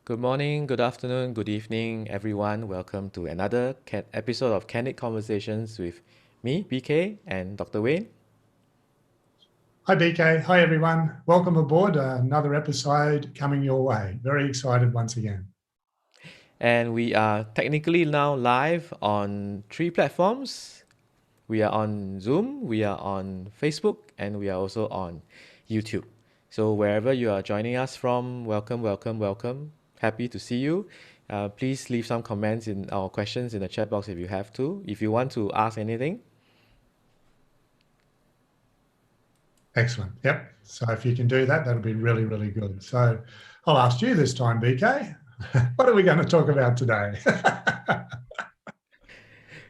Good morning, good afternoon, good evening, everyone. Welcome to another episode of Candid Conversations with me, BK, and Dr. Wayne. Hi, BK. Hi, everyone. Welcome aboard. Another episode coming your way. Very excited once again. And we are technically now live on three platforms. We are on Zoom, we are on Facebook, and we are also on YouTube. So wherever you are joining us from, welcome, welcome, welcome. Happy to see you. Please leave some comments in our questions in the chat box if you have to. If you want to ask anything, Excellent. Yep. So if you can do that, that'll be really, really good. So I'll ask you this time, BK. What are we going to talk about today?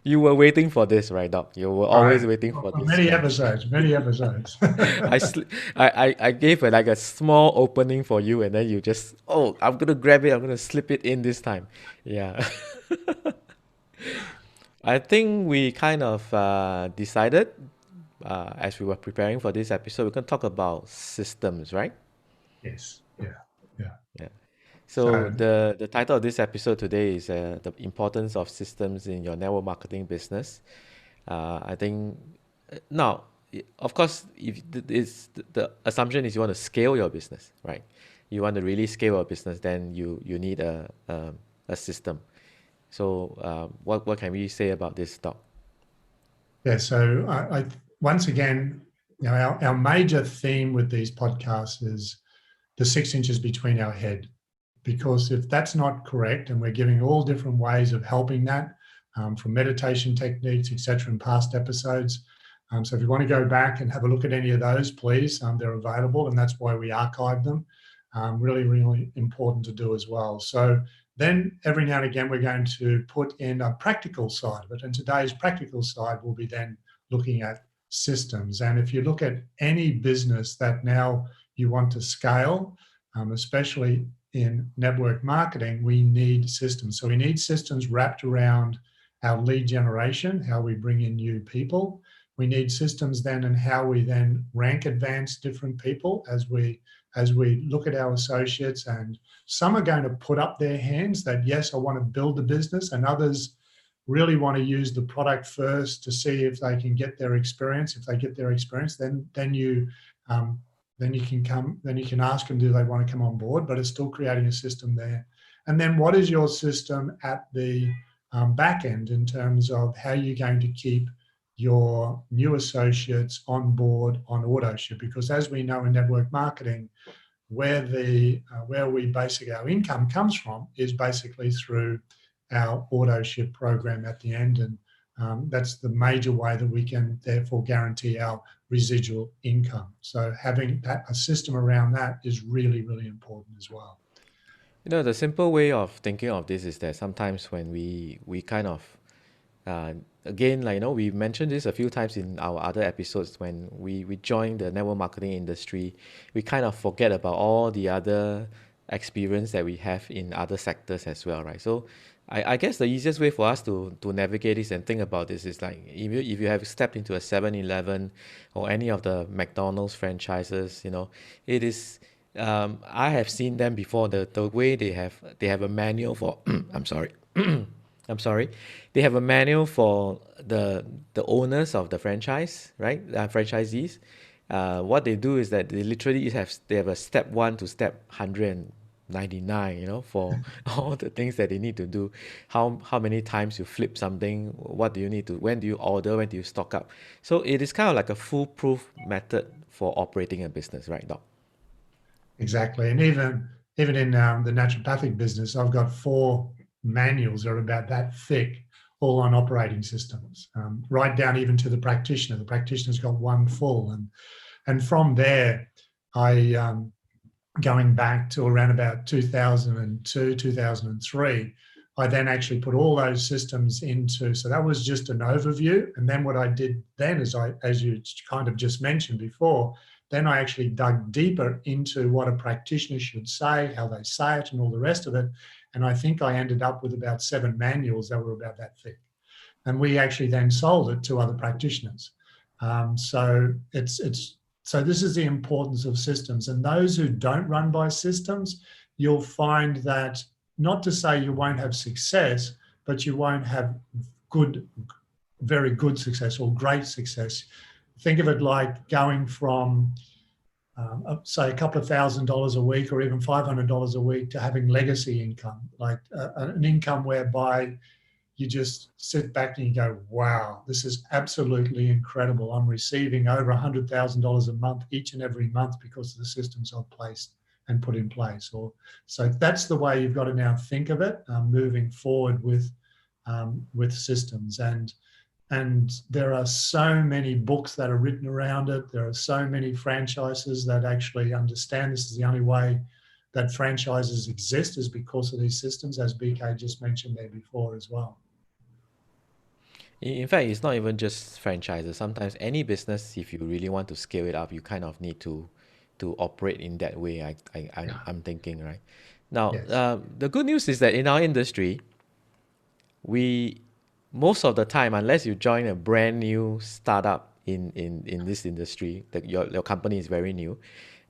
you were waiting for this, right, Doc? You were All right. always waiting for For this many chance. episodes, many episodes. I, sli- I gave like a small opening for you, and then you just, oh, I'm gonna grab it. I'm gonna slip it in this time. Yeah. I think we kind of decided as we were preparing for this episode, we're gonna talk about systems, right? Yes. Yeah. Yeah. Yeah. So So, the title of this episode today is the importance of systems in your network marketing business. I think now, of course, if the assumption is you want to scale your business, right? You want to really scale your business, then you need a system. So what can we say about this, Doc? yeah. So once again, our major theme with these podcasts is the 6 inches between our head. Because if that's not correct, and we're giving all different ways of helping that, from meditation techniques, etc., in past episodes. So if you want to go back and have a look at any of those, please, they're available, and that's why we archive them. Really, really important to do as well. So then every now and again, we're going to put in a practical side of it. And today's practical side will be then looking at systems. And if you look at any business that now you want to scale, especially in network marketing, we need systems. So we need systems wrapped around our lead generation, how we bring in new people. We need systems then and how we then rank advance different people as we look at our associates. And some are going to put up their hands that, yes, I want to build the business, and others really want to use the product first to see if they can get their experience. If they get their experience, um, then you can ask them, do they want to come on board? But it's still creating a system there. And then what is your system at the back end in terms of how you're going to keep your new associates on board on AutoShip? Because as we know in network marketing, where we basically our income comes from is basically through our AutoShip program at the end, and that's the major way that we can therefore guarantee our residual income. So having a system around that is really, really important as well. The simple way of thinking of this is that sometimes when we kind of uh, again, like we mentioned this a few times in our other episodes. When we join the network marketing industry, we kind of forget about all the other experience that we have in other sectors as well, right? So I guess the easiest way for us to navigate this and think about this is like if you have stepped into a 7-Eleven or any of the McDonald's franchises, it is I have seen them before. The way they have a manual for I'm sorry. I'm sorry. They have a manual for the owners of the franchise, right? Franchisees. What they do is that they have a step 1 to step 199, for all the things that they need to do. How many times you flip something, what do you need to, when do you order, when do you stock up? So it is kind of like a foolproof method for operating a business, right, Doc? Exactly. And even in the naturopathic business, I've got 4 manuals that are about that thick, all on operating systems, right down even to the practitioner. The practitioner's got one full, and from there, I going back to around about 2002, 2003, I then actually put all those systems into. So that was just an overview, and then what I did then is as you kind of just mentioned before, then I actually dug deeper into what a practitioner should say, how they say it, and all the rest of it. And I think I ended up with about 7 manuals that were about that thick. And we actually then sold it to other practitioners. So this is the importance of systems. And those who don't run by systems, you'll find that, not to say you won't have success, but you won't have good, very good success or great success. Think of it like going from, say, a couple of $1,000 a week or even $500 a week to having legacy income, like an income whereby you just sit back and you go, wow, this is absolutely incredible. I'm receiving over $100,000 a month each and every month because of the systems I've placed and put in place. Or so that's the way you've got to now think of it, moving forward with systems. And there are so many books that are written around it. There are so many franchises that actually understand this is the only way that franchises exist, is because of these systems, as BK just mentioned there before as well. In fact, it's not even just franchises. Sometimes any business, if you really want to scale it up, you kind of need to operate in that way. I'm thinking, right? Now, Yes. the good news is that in our industry, we most of the time, unless you join a brand new startup in this industry, that your company is very new,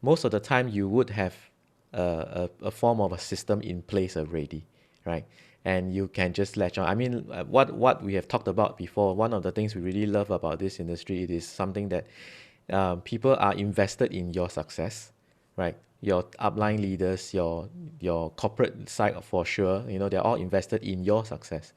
most of the time you would have a form of a system in place already, right? And you can just latch on. I mean, what we have talked about before, one of the things we really love about this industry, it is something that people are invested in your success, right? Your upline leaders, your corporate side for sure, they're all invested in your success,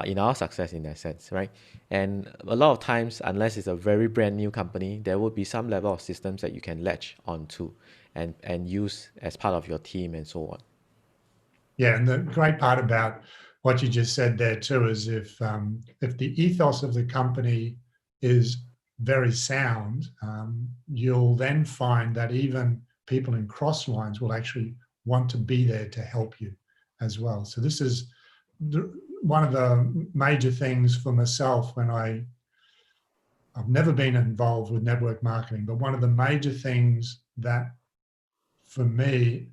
in our success in that sense, right? And a lot of times, unless it's a very brand new company, there will be some level of systems that you can latch onto and use as part of your team and so on. Yeah, and the great part about what you just said there too is if the ethos of the company is very sound, you'll then find that even people in Crosslines will actually want to be there to help you as well. So this is one of the major things for myself when I've never been involved with network marketing, but one of the major things that for me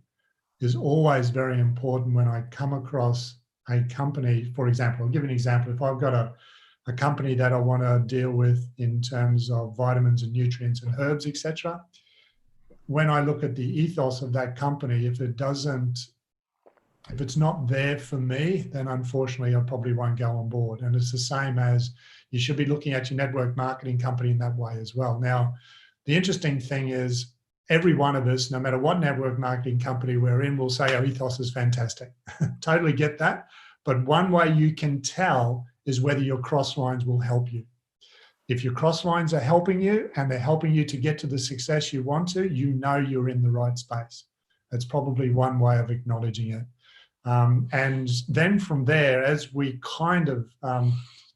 is always very important when I come across a company. For example, I'll give you an example. If I've got a company that I want to deal with in terms of vitamins and nutrients and herbs, etc., when I look at the ethos of that company, if it's not there for me, then unfortunately I probably won't go on board. And it's the same as you should be looking at your network marketing company in that way as well. Now, the interesting thing is every one of us, no matter what network marketing company we're in, will say our ethos is fantastic. Totally get that. But one way you can tell is whether your Crosslines will help you. If your Crosslines are helping you and they're helping you to get to the success you want to, you know you're in the right space. That's probably one way of acknowledging it. And then from there, as we kind of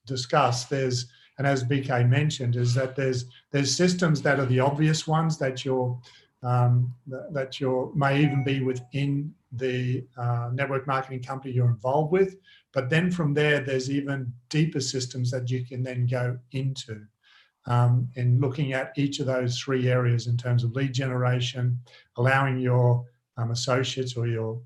discussed, and as BK mentioned, is that there's systems that are the obvious ones that may even be within the network marketing company you're involved with. But then from there, there's even deeper systems that you can then go into. In looking at each of those three areas in terms of lead generation, allowing your associates or your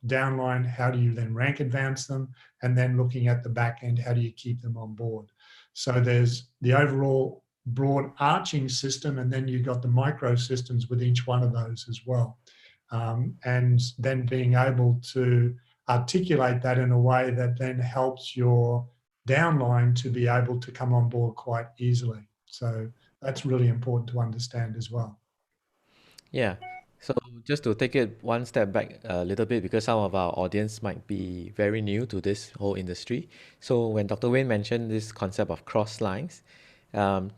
downline, how do you then rank advance them, and then looking at the back end, how do you keep them on board? So there's the overall broad arching system, and then you've got the micro systems with each one of those as well. And then being able to articulate that in a way that then helps your downline to be able to come on board quite easily. So that's really important to understand as well. Yeah. So just to take it one step back a little bit, because some of our audience might be very new to this whole industry. So when Dr. Wayne mentioned this concept of Crosslines,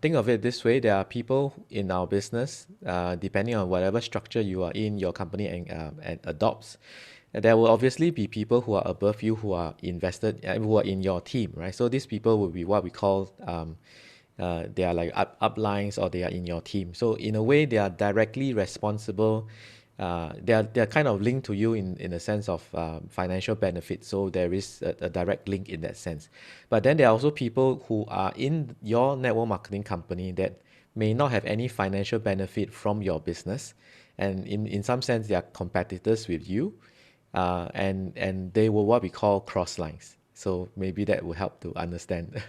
think of it this way: there are people in our business, depending on whatever structure you are in, your company and adopts. There will obviously be people who are above you who are invested, who are in your team, right? So these people will be what we call they are like uplines, or they are in your team. So in a way, they are directly responsible. They're kind of linked to you in a sense of financial benefit. So there is a direct link in that sense. But then there are also people who are in your network marketing company that may not have any financial benefit from your business, and in some sense they are competitors with you, and they were what we call Crosslines. So maybe that will help to understand.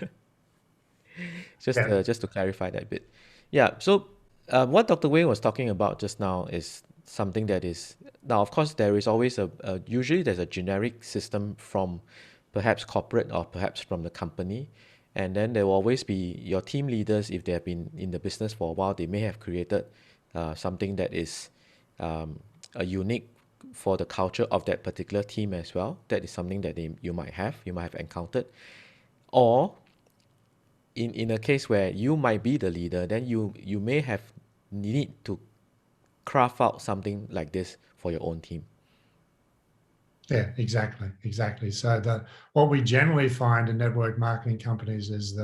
Yeah. Just to clarify that bit. Yeah. So what Dr. Wayne was talking about just now is something that is now, of course, there is always usually there's a generic system from perhaps corporate or perhaps from the company, and then there will always be your team leaders. If they have been in the business for a while, they may have created something that is a unique for the culture of that particular team as well. That is something that you might have encountered. Or in a case where you might be the leader, then you may have need to craft out something like this for your own team. Yeah, exactly. So what we generally find in network marketing companies is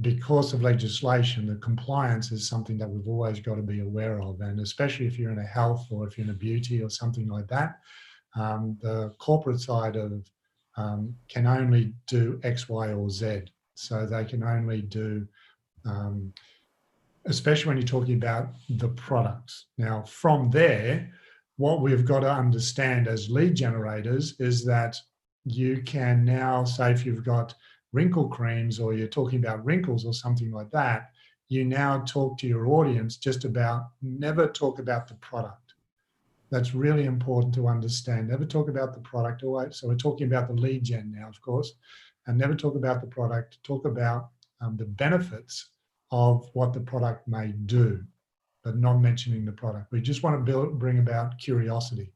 because of legislation, the compliance is something that we've always got to be aware of, and especially if you're in a health or if you're in a beauty or something like that, the corporate side of can only do X, Y, or Z. So they can only do, especially when you're talking about the products. Now, from there, what we've got to understand as lead generators is that you can now say, if you've got wrinkle creams or you're talking about wrinkles or something like that, you now talk to your audience just about, never talk about the product. That's really important to understand. Never talk about the product. So we're talking about the lead gen now, of course, and never talk about the product. Talk about the benefits of what the product may do, but not mentioning the product. We just want to bring about curiosity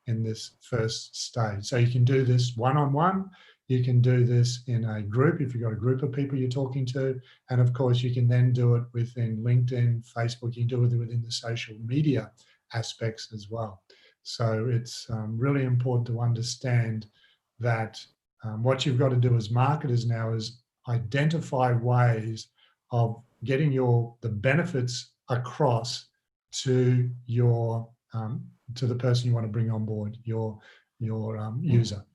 in this first stage. So you can do this one-on-one. You can do this in a group if you've got a group of people you're talking to. And of course, you can then do it within LinkedIn, Facebook. You can do it within the social media aspects as well. So it's really important to understand that what you've got to do as marketers now is identify ways of getting the benefits across to your to the person you want to bring on board, your user,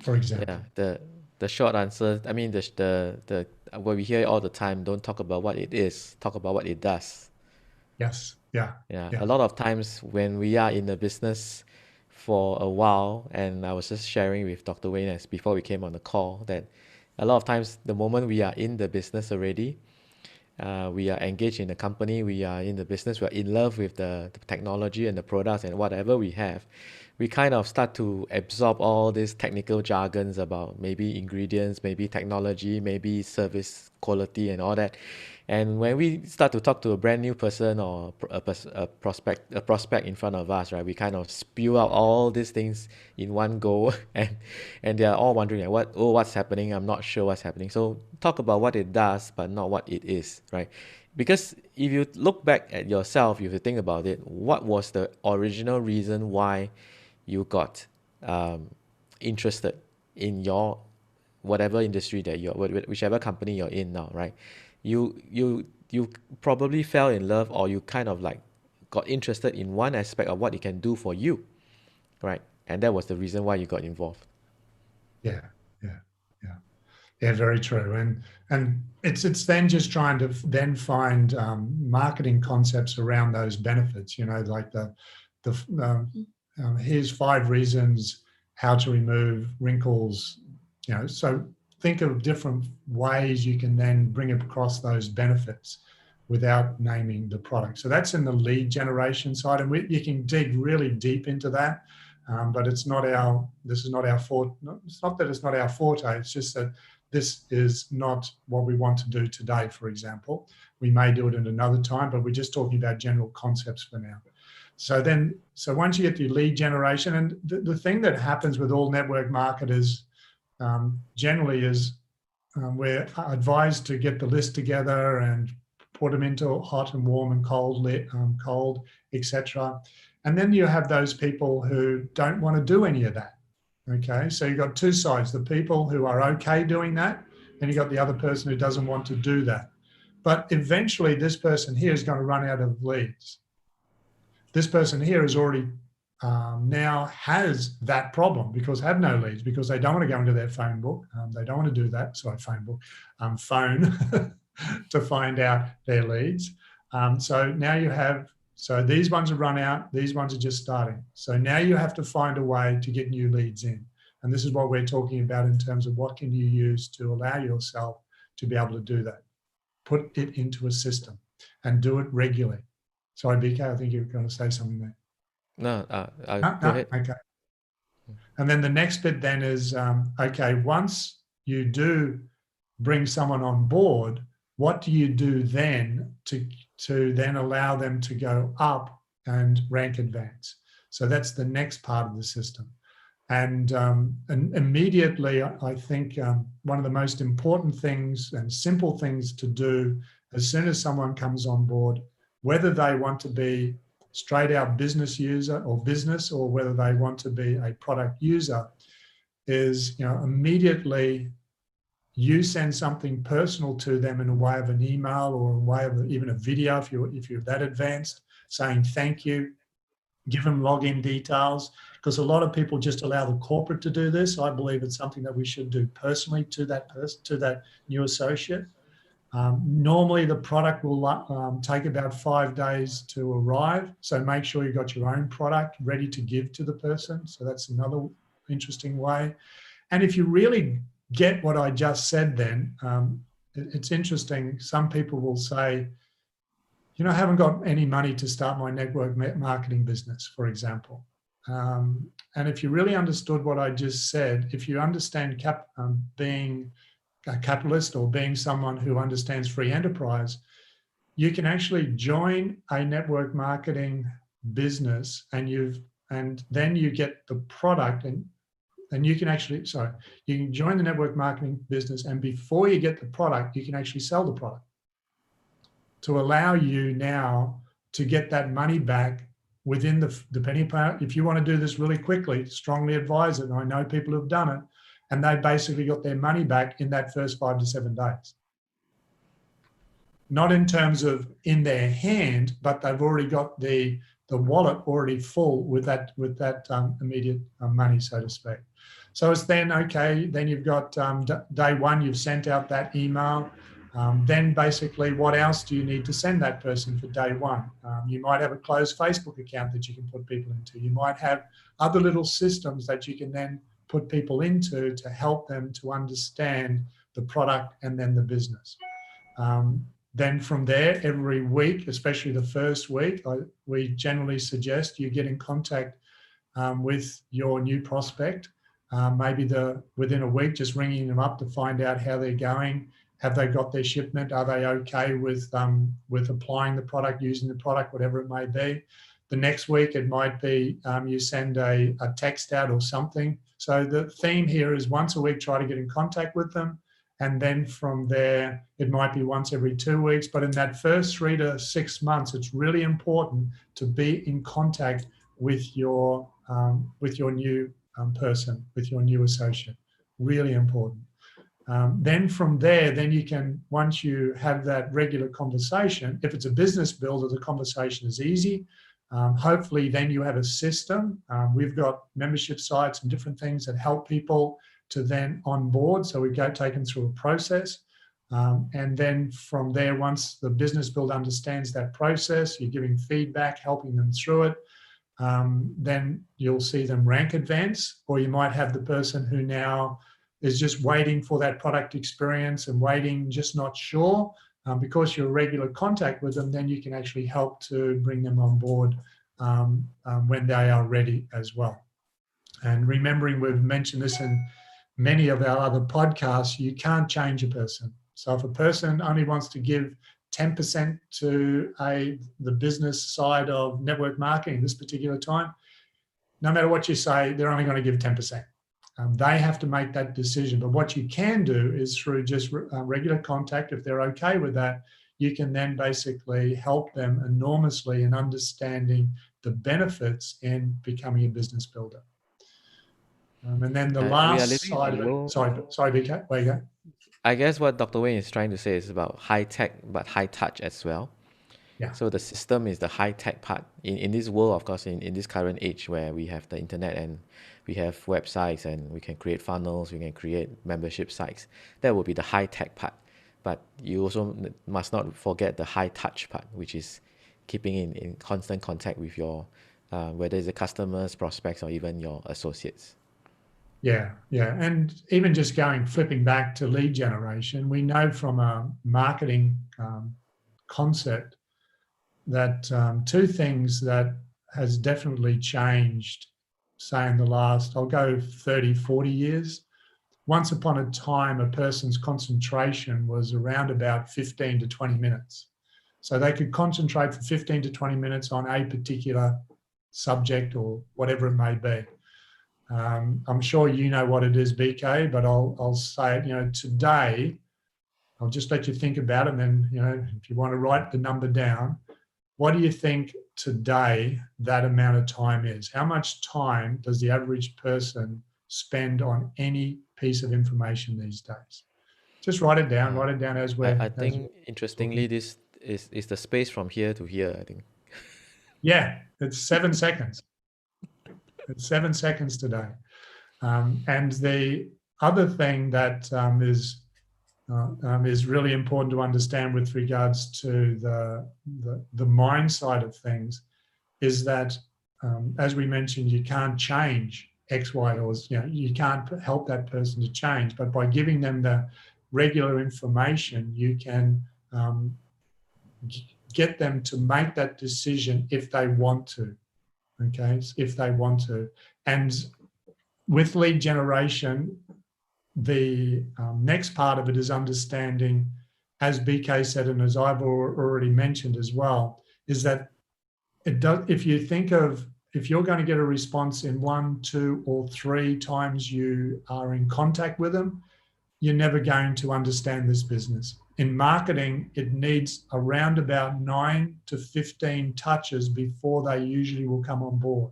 for example. Yeah, the short answer, I mean, the what we hear all the time, don't talk about what it is, talk about what it does. Yes. Yeah. Yeah, Yeah. a lot of times when we are in the business for a while, and I was just sharing with Dr. Wayne as before we came on the call that a lot of times the moment we are in the business already, we are engaged in the company, we are in the business, we're in love with the technology and the products and whatever we have, we kind of start to absorb all these technical jargons about maybe ingredients, maybe technology, maybe service quality and all that. And when we start to talk to a brand new person or a prospect in front of us, right, we kind of spew out all these things in one go, and they are all wondering like, what's happening? I'm not sure what's happening. So talk about what it does, but not what it is, right? Because if you look back at yourself, if you think about it, what was the original reason why you got interested in your whatever industry that whichever company you're in now, right? You probably fell in love, or you kind of like got interested in one aspect of what it can do for you, right? And that was the reason why you got involved. Yeah. Yeah, very true. And it's then just trying to then find marketing concepts around those benefits. Like here's 5 reasons how to remove wrinkles. So think of different ways you can then bring across those benefits without naming the product. So that's in the lead generation side, and you can dig really deep into that. But this is not our forte. It's not that it's not our forte. It's just that this is not what we want to do today, for example. We may do it at another time, but we're just talking about general concepts for now. So once you get your lead generation, and the thing that happens with all network marketers generally is we're advised to get the list together and put them into hot and warm and cold, etc. And then you have those people who don't want to do any of that. Okay, so you've got 2 sides, the people who are okay doing that, and you've got the other person who doesn't want to do that. But eventually this person here is going to run out of leads. This person here is already now has that problem because have no leads, because they don't want to go into their phone book. They don't want to do that. Sorry, phone to find out their leads. So now you have, so these ones have run out, these ones are just starting. So now you have to find a way to get new leads in. And this is what we're talking about in terms of what can you use to allow yourself to be able to do that. Put it into a system and do it regularly. Sorry, BK, I think you were going to say something there. No, No, go ahead. okay. And then the next bit then is, okay, once you do bring someone on board, what do you do then to then allow them to go up and rank advance? So that's the next part of the system. And immediately, I think one of the most important things and simple things to do as soon as someone comes on board, whether they want to be straight out business user or business, or whether they want to be a product user, is immediately you send something personal to them in a way of an email or a way of even a video if you're that advanced, saying thank you. Give them login details, because a lot of people just allow the corporate to do this. I believe it's something that we should do personally to that person, to that new associate. Normally, the product will take about 5 days to arrive. So make sure you've got your own product ready to give to the person. So that's another interesting way. And if you really get what I just said, then it's interesting. Some people will say, I haven't got any money to start my network marketing business, for example. And if you really understood what I just said, if you understand being a capitalist or being someone who understands free enterprise, you can actually join a network marketing business and then you get the product and you can actually, you can join the network marketing business, and before you get the product, you can actually sell the product, to allow you now to get that money back within depending upon, if you want to do this really quickly, strongly advise it. And I know people who've done it, and they basically got their money back in that first 5 to 7 days. Not in terms of in their hand, but they've already got the wallet already full with that immediate money, so to speak. So it's then, okay, then you've got day one, you've sent out that email. Then basically, what else do you need to send that person for day one? You might have a closed Facebook account that you can put people into. You might have other little systems that you can then put people into to help them to understand the product and then the business. Then from there, every week, especially the first week, we generally suggest you get in contact with your new prospect. Maybe within a week, just ringing them up to find out how they're going. Have they got their shipment? Are they okay with applying the product, using the product, whatever it may be? The next week, it might be you send a text out or something. So the theme here is once a week, try to get in contact with them. And then from there, it might be once every 2 weeks. But in that first 3 to 6 months, it's really important to be in contact with your new person, with your new associate. Really important. Then from there, then you can, once you have that regular conversation, if it's a business builder, the conversation is easy. Hopefully then you have a system. We've got membership sites and different things that help people to then onboard. So we take them through a process. And then from there, once the business builder understands that process, you're giving feedback, helping them through it. Then you'll see them rank advance, or you might have the person who now is just waiting for that product experience and waiting, just not sure. Because you're in regular contact with them, then you can actually help to bring them on board when they are ready as well. And remembering, we've mentioned this in many of our other podcasts, you can't change a person. So if a person only wants to give 10% to the business side of network marketing this particular time, no matter what you say, they're only going to give 10%. They have to make that decision. But what you can do is through just regular contact, if they're okay with that, you can then basically help them enormously in understanding the benefits in becoming a business builder. And then the last side of it, sorry, BK, where you go? I guess what Dr. Wayne is trying to say is about high tech, but high touch as well. Yeah. So the system is the high tech part. In this world, of course, in this current age where we have the internet and we have websites and we can create funnels, we can create membership sites, that will be the high tech part. But you also must not forget the high touch part, which is keeping in constant contact with your, whether it's the customers, prospects, or even your associates. Yeah. And even just flipping back to lead generation, we know from a marketing concept, that two things that has definitely changed, say in the last, I'll go 30, 40 years. Once upon a time, a person's concentration was around about 15 to 20 minutes. So they could concentrate for 15 to 20 minutes on a particular subject or whatever it may be. I'm sure you know what it is, BK, but I'll say it, today, I'll just let you think about it. And then, if you want to write the number down, what do you think today that amount of time is? How much time does the average person spend on any piece of information these days? Just write it down. Write it down as we're. I think interestingly, this is the space from here to here, I think. Yeah, it's 7 seconds. It's 7 seconds today. And the other thing that is really important to understand with regards to the mind side of things is that, as we mentioned, you can't change X, Y, or you can't help that person to change. But by giving them the regular information, you can get them to make that decision if they want to. Okay, if they want to. And with lead generation, the next part of it is understanding, as BK said, and as I've already mentioned as well, is that it does. If you think of, if you're going to get a response in 1, 2, or 3 times you are in contact with them, you're never going to understand this business. In marketing, it needs around about 9 to 15 touches before they usually will come on board.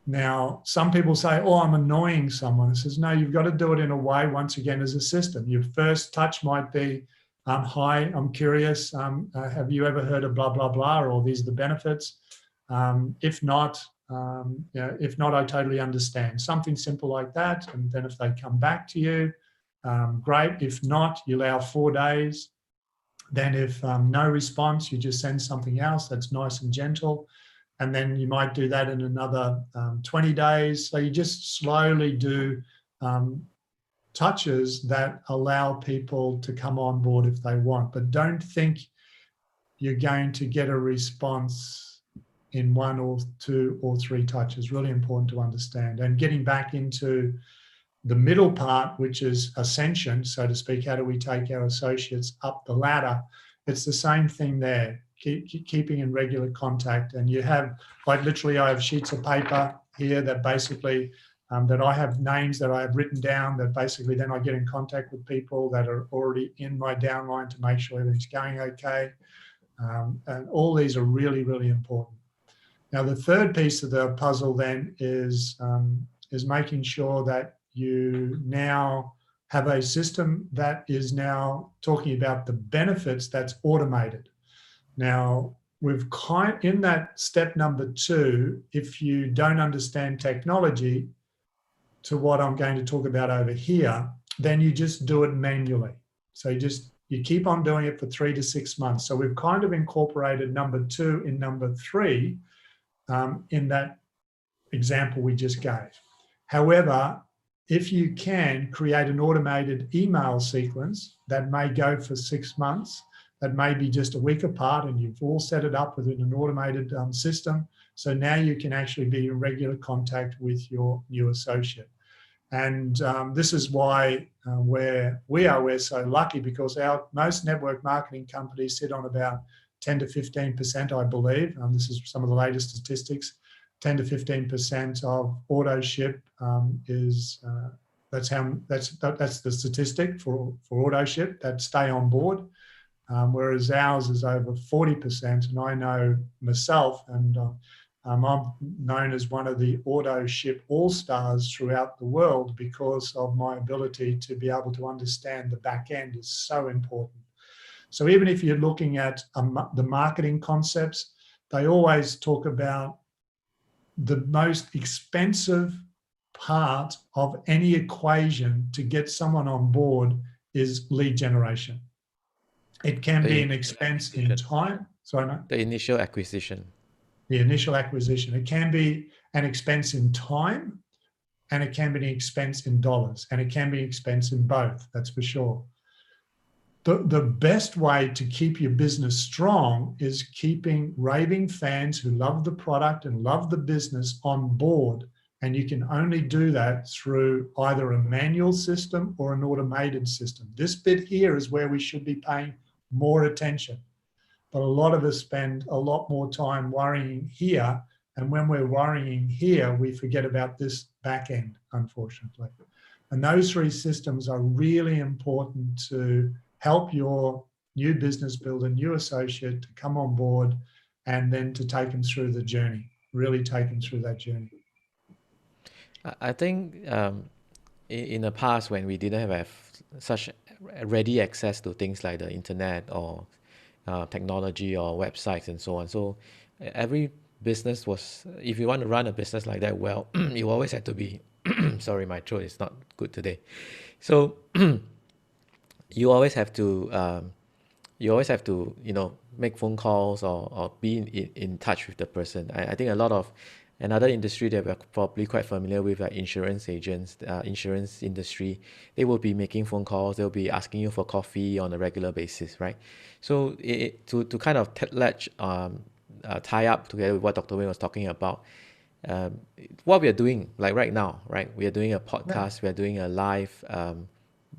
Now, some people say, oh, I'm annoying someone. It says, no, you've got to do it in a way, once again, as a system. Your first touch might be, hi, I'm curious. Have you ever heard of blah, blah, blah, or these are the benefits? If not, I totally understand. Something simple like that. And then if they come back to you, great. If not, you allow 4 days. Then if no response, you just send something else that's nice and gentle. And then you might do that in another 20 days. So you just slowly do touches that allow people to come on board if they want. But don't think you're going to get a response in 1 or 2 or 3 touches. Really important to understand. And getting back into the middle part, which is ascension, so to speak, how do we take our associates up the ladder? It's the same thing there. Keeping in regular contact. And you have, like literally, I have sheets of paper here that basically, that I have names that I have written down, that basically then I get in contact with people that are already in my downline to make sure everything's going okay. And all these are really, really important. Now, the third piece of the puzzle then is making sure that you now have a system that is now talking about the benefits that's automated. Now, we've in that step number 2, if you don't understand technology, to what I'm going to talk about over here, then you just do it manually. So you keep on doing it for 3 to 6 months. So we've kind of incorporated number 2 in number 3 in that example we just gave. However, if you can create an automated email sequence that may go for 6 months, that may be just a week apart, and you've all set it up within an automated system. So now you can actually be in regular contact with your new associate. And this is why we're so lucky, because most network marketing companies sit on about 10 to 15%, I believe. This is some of the latest statistics. 10 to 15% of auto ship is that's the statistic for auto ship that stay on board. Whereas ours is over 40%. And I know myself, and I'm known as one of the auto ship all-stars throughout the world because of my ability to be able to understand the back end is so important. So even if you're looking at the marketing concepts, they always talk about the most expensive part of any equation to get someone on board is lead generation. It can be an expense in time. Sorry, no? The initial acquisition. The initial acquisition. It can be an expense in time, and it can be an expense in dollars, and it can be an expense in both, that's for sure. the best way to keep your business strong is keeping raving fans who love the product and love the business on board. And you can only do that through either a manual system or an automated system. This bit here is where we should be paying more attention. But a lot of us spend a lot more time worrying here. And when we're worrying here, we forget about this back end, unfortunately. And those three systems are really important to help your new business builder, new associate to come on board and then to take them through the journey, really take them through that journey. I think in the past, when we didn't have such ready access to things like the internet or technology or websites and so on, so every business was, if you want to run a business like that well, you always had to be, sorry, my throat is not good today. So you always have to, make phone calls or be in touch with the person. I think a lot of another industry that we're probably quite familiar with, like insurance agents, insurance industry, they will be making phone calls. They'll be asking you for coffee on a regular basis, right? So to kind of tie up together with what Dr. Wayne was talking about, what we are doing, like right now, right? We are doing a podcast. We are doing a live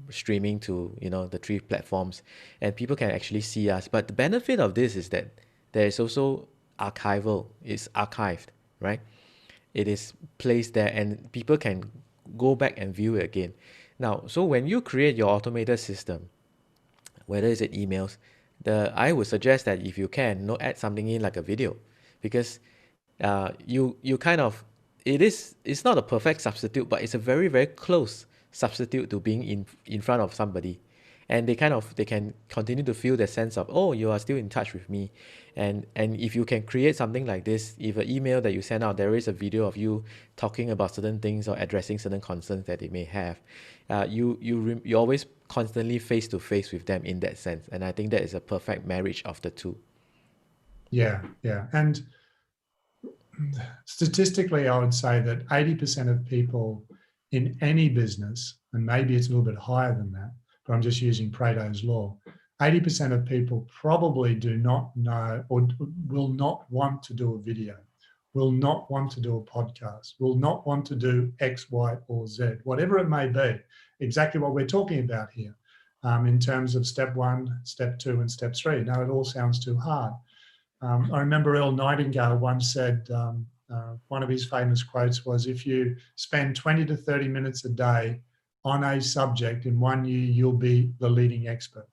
streaming to the three platforms, and people can actually see us. But the benefit of this is that there is also archival. It's archived, right? It is placed there, and people can go back and view it again. Now, so when you create your automated system, whether it's emails, I would suggest that if you can, add something in like a video, because you kind of, it's not a perfect substitute, but it's a very, very close substitute to being in front of somebody, and they can continue to feel the sense of, oh, you are still in touch with me. And if you can create something like this, if an email that you send out, there is a video of you talking about certain things or addressing certain concerns that they may have, you always constantly face to face with them in that sense. And I think that is a perfect marriage of the two. Yeah. And statistically, I would say that 80% of people in any business, and maybe it's a little bit higher than that, but I'm just using Pareto's law, 80% of people probably do not know or will not want to do a video, will not want to do a podcast, will not want to do X, Y, or Z, whatever it may be, exactly what we're talking about here in terms of step 1, step 2, and step 3. Now, it all sounds too hard. I remember Earl Nightingale once said, one of his famous quotes was, if you spend 20 to 30 minutes a day on a subject, in 1 year, you'll be the leading expert.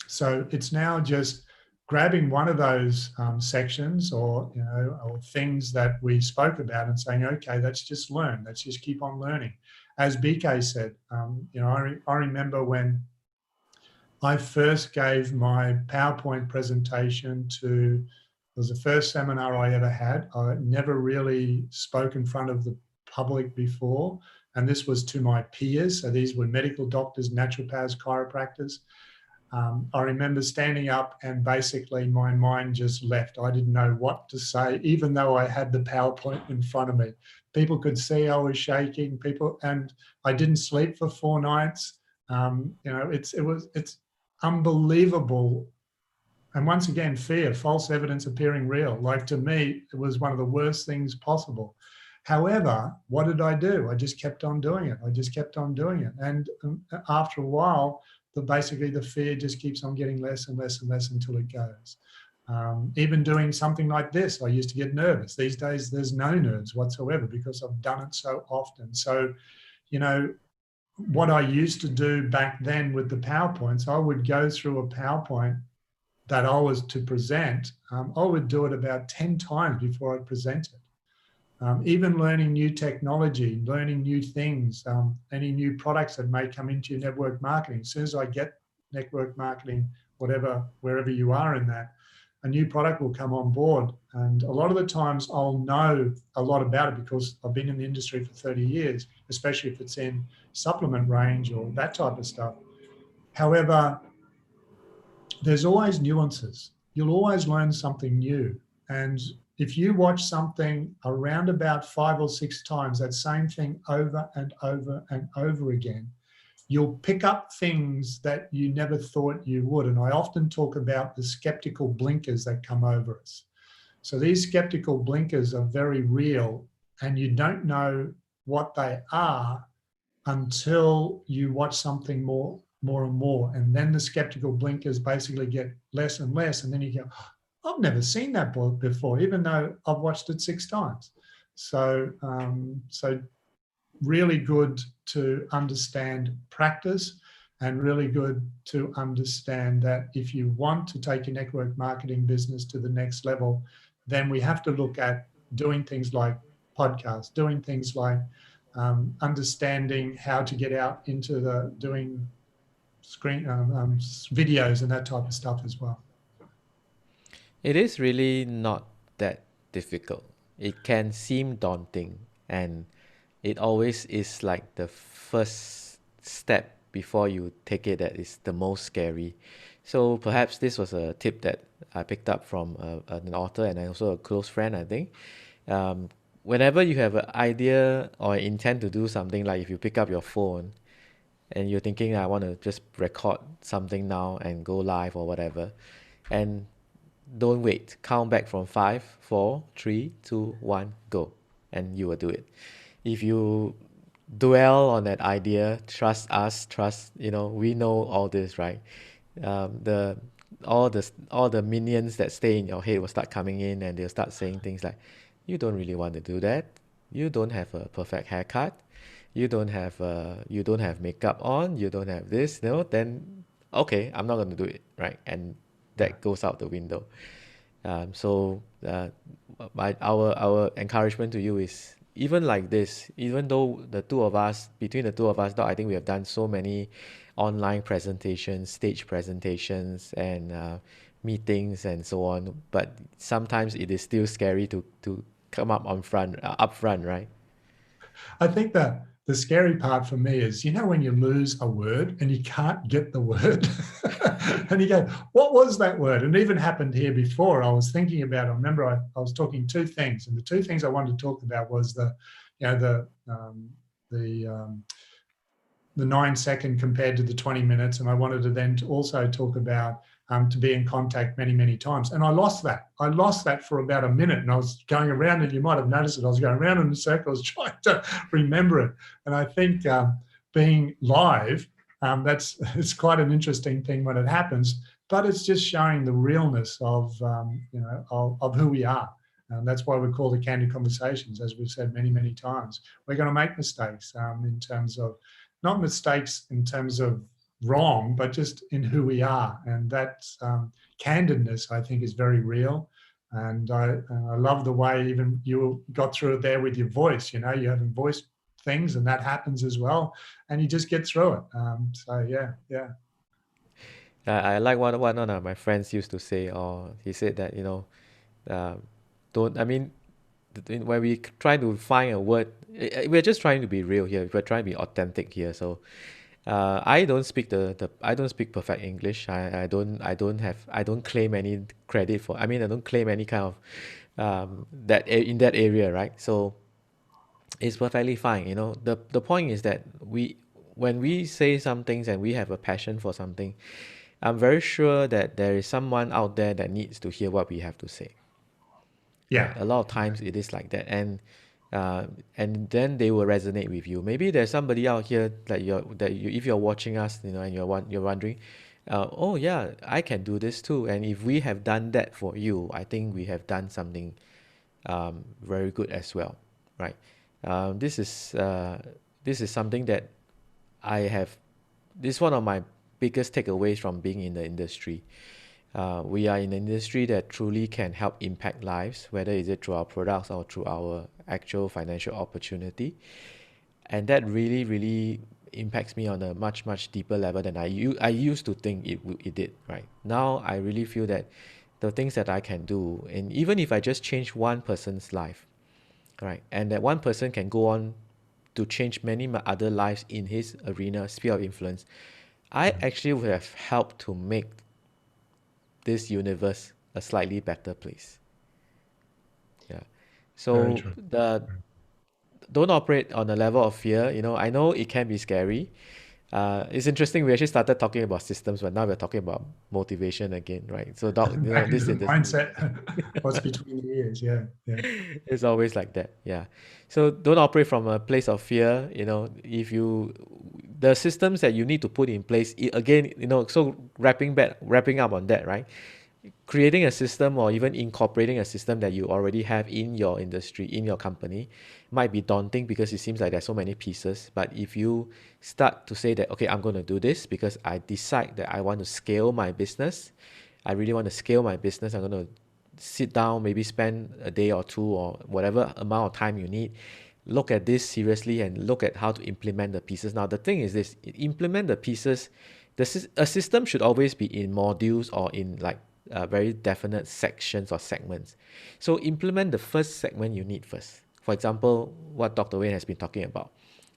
So it's now just grabbing one of those sections or things that we spoke about and saying, okay, let's just learn. Let's just keep on learning. As BK said, I remember when I first gave my PowerPoint presentation to, it was the first seminar I ever had. I never really spoke in front of the public before. And this was to my peers. So these were medical doctors, naturopaths, chiropractors. I remember standing up and basically my mind just left. I didn't know what to say, even though I had the PowerPoint in front of me. People could see I was shaking. And I didn't sleep for 4 nights. It's unbelievable. And once again, fear, false evidence appearing real. Like, to me, it was one of the worst things possible. However, what did I do? I just kept on doing it. And after a while, basically the fear just keeps on getting less and less and less until it goes. Even doing something like this, I used to get nervous. These days, there's no nerves whatsoever because I've done it so often. So, what I used to do back then with the PowerPoints, I would go through a PowerPoint that I was to present. I would do it about 10 times before I present it. Even learning new technology, learning new things, any new products that may come into your network marketing. As soon as I get network marketing, wherever you are in that, a new product will come on board. And a lot of the times I'll know a lot about it because I've been in the industry for 30 years, especially if it's in supplement range or that type of stuff. However, there's always nuances. You'll always learn something new. And if you watch something around about 5 or 6 times, that same thing over and over and over again, you'll pick up things that you never thought you would. And I often talk about the skeptical blinkers that come over us. So these skeptical blinkers are very real, and you don't know what they are until you watch something more and more. And then the skeptical blinkers basically get less and less. And then you go, I've never seen that before, even though I've watched it 6 times. So really good to understand practice, and really good to understand that if you want to take your network marketing business to the next level, then we have to look at doing things like podcasts, doing things like understanding how to get out into the doing screen videos and that type of stuff as well. It is really not that difficult. It can seem daunting, and it always is like the first step before you take it that is the most scary. So perhaps this was a tip that I picked up from an author and also a close friend, I think. Um, Whenever you have an idea or intend to do something, like if you pick up your phone and you're thinking, I want to just record something now and go live or whatever, and don't wait. Count back from five, four, three, two, one, go, and you will do it. If you dwell on that idea, trust us, trust, we know all this, right? The all the minions that stay in your head will start coming in, and they'll start saying things like, "You don't really want to do that. You don't have a perfect haircut. You don't have makeup on. You don't have this." Then okay, I'm not going to do it, right? And that goes out the window. So our encouragement to you is, even like this, even though between the two of us, now I think we have done so many online presentations, stage presentations, and meetings and so on. But sometimes it is still scary to come up front, right? I think that the scary part for me is, when you lose a word and you can't get the word, and you go, what was that word? And it even happened here before. I was thinking about, I remember I was talking two things, and the two things I wanted to talk about was the 9 second compared to the 20 minutes. And I wanted to then also talk about to be in contact many, many times. And I lost that. I lost that for about a minute, and I was going around, and you might have noticed it. I was going around in circles trying to remember it. And I think being live, it's quite an interesting thing when it happens, but it's just showing the realness of who we are. And that's why we call the Candid Conversations, as we've said many, many times. We're going to make mistakes in terms of, not mistakes in terms of wrong, but just in who we are. And that candidness, I think, is very real. And I love the way even you got through it there with your voice. You haven't voiced things, and that happens as well. And you just get through it. So yeah. I like what one of my friends used to say, or he said that, uh, don't, I mean, when we try to find a word, we're just trying to be real here. We're trying to be authentic here. So I don't speak perfect English. I don't claim any credit for. I mean, I don't claim any kind of in that area, right? So it's perfectly fine. The point is that when we say some things and we have a passion for something, I'm very sure that there is someone out there that needs to hear what we have to say. Right? Yeah. A lot of times it is like that, and then they will resonate with you. Maybe there's somebody out here if you're watching us, and you're wondering, oh yeah, I can do this too. And if we have done that for you, I think we have done something very good as well, right? This is something that I have. This is one of my biggest takeaways from being in the industry. We are in an industry that truly can help impact lives, whether is it through our products or through our actual financial opportunity. And that really, really impacts me on a much, much deeper level than I used to think it did, right? Now I really feel that the things that I can do, and even if I just change one person's life, right, and that one person can go on to change many other lives in his arena, sphere of influence, I actually would have helped to make this universe a slightly better place. Yeah. Very So true. don't operate on a level of fear. I know it can be scary, It's interesting. We actually started talking about systems, but now we're talking about motivation again, right? So, doc, Back into this the industry, mindset. What's between the ears? Yeah, yeah. it's always like that. Yeah. So don't operate from a place of fear. If the systems that you need to put in place, again, so wrapping up on that, right? Creating a system or even incorporating a system that you already have in your industry, in your company, might be daunting because it seems like there's so many pieces. But if you start to say that, okay, I'm going to do this because I decide that I want to scale my business, I really want to scale my business, I'm going to sit down, maybe spend a day or two or whatever amount of time you need, look at this seriously and look at how to implement the pieces. Now, the thing is this: implement the pieces. A system should always be in modules or in like very definite sections or segments. So implement the first segment you need first. For example, what Dr. Wayne has been talking about,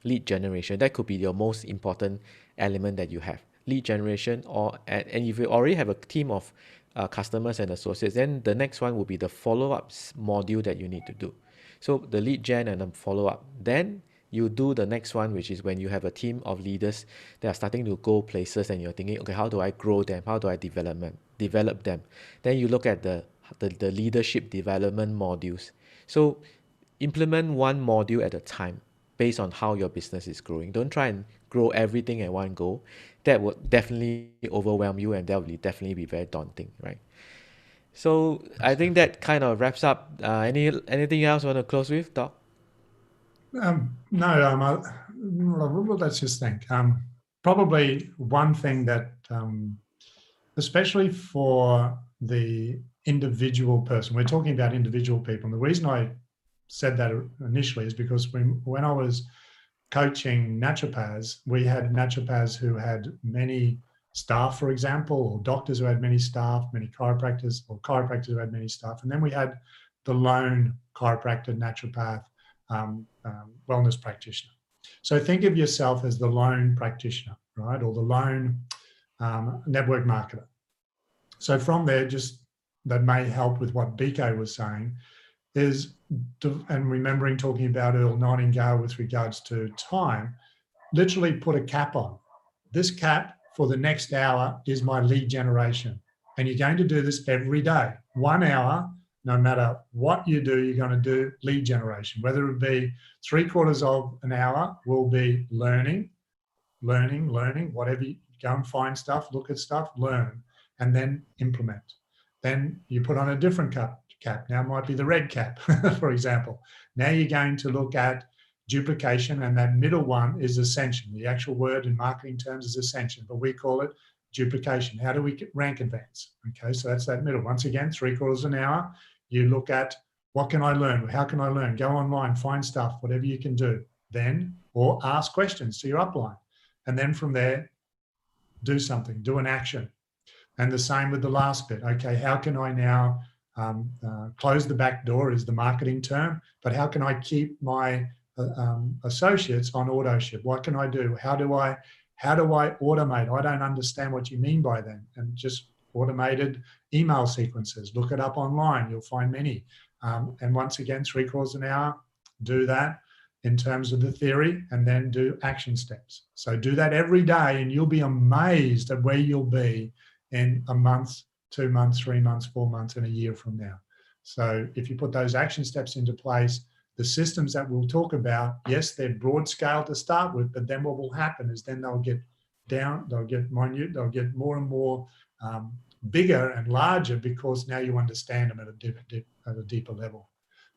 lead generation. That could be your most important element that you have. Lead generation, and if you already have a team of customers and associates, then the next one will be the follow-up module that you need to do. So the lead gen and the follow-up. Then you do the next one, which is when you have a team of leaders that are starting to go places and you're thinking, okay, how do I grow them? How do I develop them? Then you look at the leadership development modules. So implement one module at a time based on how your business is growing. Don't try and grow everything at one go. That would definitely overwhelm you and that will definitely be very daunting, right? So I think that kind of wraps up. Anything else you want to close with, Doc? No, well, let's just think. Probably one thing that, especially for the individual person, we're talking about individual people. And the reason I said that initially is because when I was coaching naturopaths, we had naturopaths who had many staff, for example, or doctors who had many staff, many chiropractors, or chiropractors who had many staff. And then we had the lone chiropractor, naturopath, wellness practitioner. So think of yourself as the lone practitioner, right? Or the lone network marketer. So from there, just that may help with what BK was saying, is, and remembering talking about Earl Nightingale with regards to time, literally put a cap on. This cap for the next hour is my lead generation. And you're going to do this every day. 1 hour, no matter what you do, you're going to do lead generation. Whether it be 3/4 of an hour will be learning, whatever. You go and find stuff, look at stuff, learn, and then implement. Then you put on a different cap. Now it might be the red cap, for example. Now you're going to look at duplication, and that middle one is ascension. The actual word in marketing terms is ascension, but we call it duplication. How do we get rank advance? Okay, so that's that middle. Once again, 3/4 an hour. You look at, what can I learn? How can I learn? Go online, find stuff, whatever you can do. Then, or ask questions to your upline. And then from there, do something, do an action. And the same with the last bit. Okay, how can I now close the back door is the marketing term, but how can I keep my associates on auto ship? What can I do? How do I automate? I don't understand what you mean by that. And just automated email sequences. Look it up online. You'll find many. And once again, 3/4 an hour, do that in terms of the theory, and then do action steps. So do that every day and you'll be amazed at where you'll be in a month, 2 months, 3 months, 4 months, and a year from now. So if you put those action steps into place, the systems that we'll talk about, yes, they're broad scale to start with, but then what will happen is then they'll get minute, they'll get more and more bigger and larger because now you understand them at a deeper level.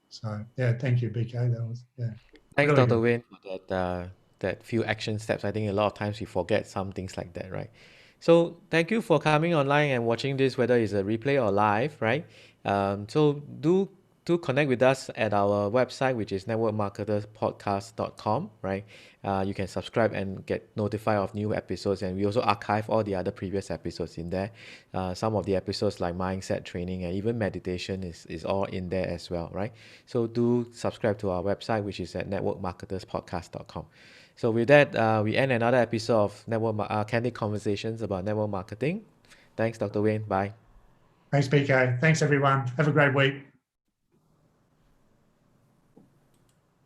So yeah, thank you, BK. That was Thanks, really Dr. good. Wayne, for that few action steps. I think a lot of times we forget some things like that, right? So thank you for coming online and watching this, whether it's a replay or live, right? So do connect with us at our website, which is networkmarketerspodcast.com, right? You can subscribe and get notified of new episodes, and we also archive all the other previous episodes in there. Some of the episodes like mindset training and even meditation is all in there as well, right? So do subscribe to our website, which is at networkmarketerspodcast.com. So with that, we end another episode of Candid Conversations about network marketing. Thanks, Dr. Wayne. Bye. Thanks, BK. Thanks, everyone. Have a great week.